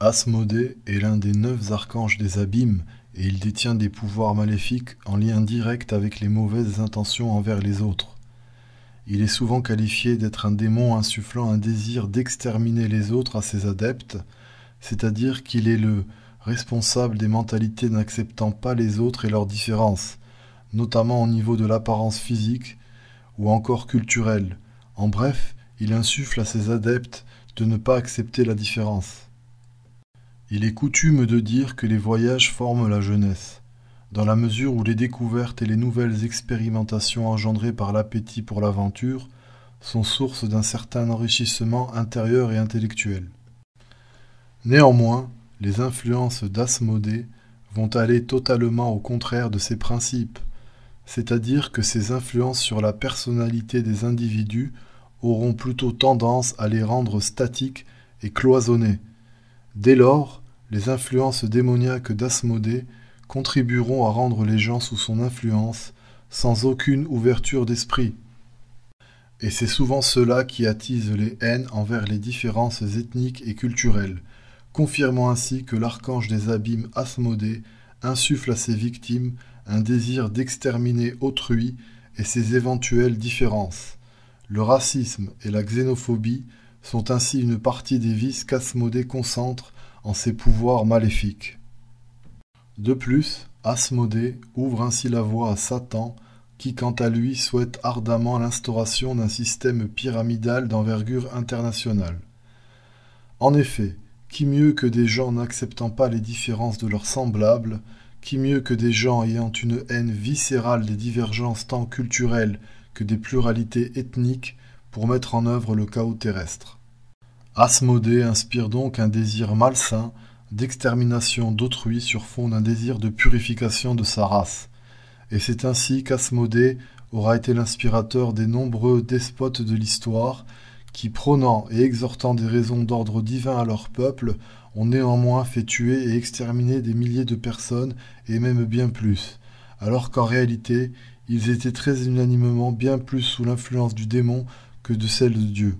Asmodée est l'un des 9 archanges des abîmes et il détient des pouvoirs maléfiques en lien direct avec les mauvaises intentions envers les autres. Il est souvent qualifié d'être un démon insufflant un désir d'exterminer les autres à ses adeptes, c'est-à-dire qu'il est le responsable des mentalités n'acceptant pas les autres et leurs différences, notamment au niveau de l'apparence physique ou encore culturelle. En bref, il insuffle à ses adeptes de ne pas accepter la différence. Il est coutume de dire que les voyages forment la jeunesse, dans la mesure où les découvertes et les nouvelles expérimentations engendrées par l'appétit pour l'aventure sont source d'un certain enrichissement intérieur et intellectuel. Néanmoins, les influences d'Asmodée vont aller totalement au contraire de ces principes, c'est-à-dire que ces influences sur la personnalité des individus auront plutôt tendance à les rendre statiques et cloisonnés. Dès lors, les influences démoniaques d'Asmodée contribueront à rendre les gens sous son influence sans aucune ouverture d'esprit. Et c'est souvent cela qui attise les haines envers les différences ethniques et culturelles, confirmant ainsi que l'archange des abîmes Asmodée insuffle à ses victimes un désir d'exterminer autrui et ses éventuelles différences. Le racisme et la xénophobie sont ainsi une partie des vices qu'Asmodée concentre en ses pouvoirs maléfiques. De plus, Asmodée ouvre ainsi la voie à Satan, qui quant à lui souhaite ardemment l'instauration d'un système pyramidal d'envergure internationale. En effet, qui mieux que des gens n'acceptant pas les différences de leurs semblables, qui mieux que des gens ayant une haine viscérale des divergences tant culturelles que des pluralités ethniques pour mettre en œuvre le chaos terrestre. Asmodée inspire donc un désir malsain d'extermination d'autrui sur fond d'un désir de purification de sa race. Et c'est ainsi qu'Asmodée aura été l'inspirateur des nombreux despotes de l'histoire qui, prônant et exhortant des raisons d'ordre divin à leur peuple, ont néanmoins fait tuer et exterminer des milliers de personnes et même bien plus, alors qu'en réalité, ils étaient très unanimement bien plus sous l'influence du démon que de celle de Dieu.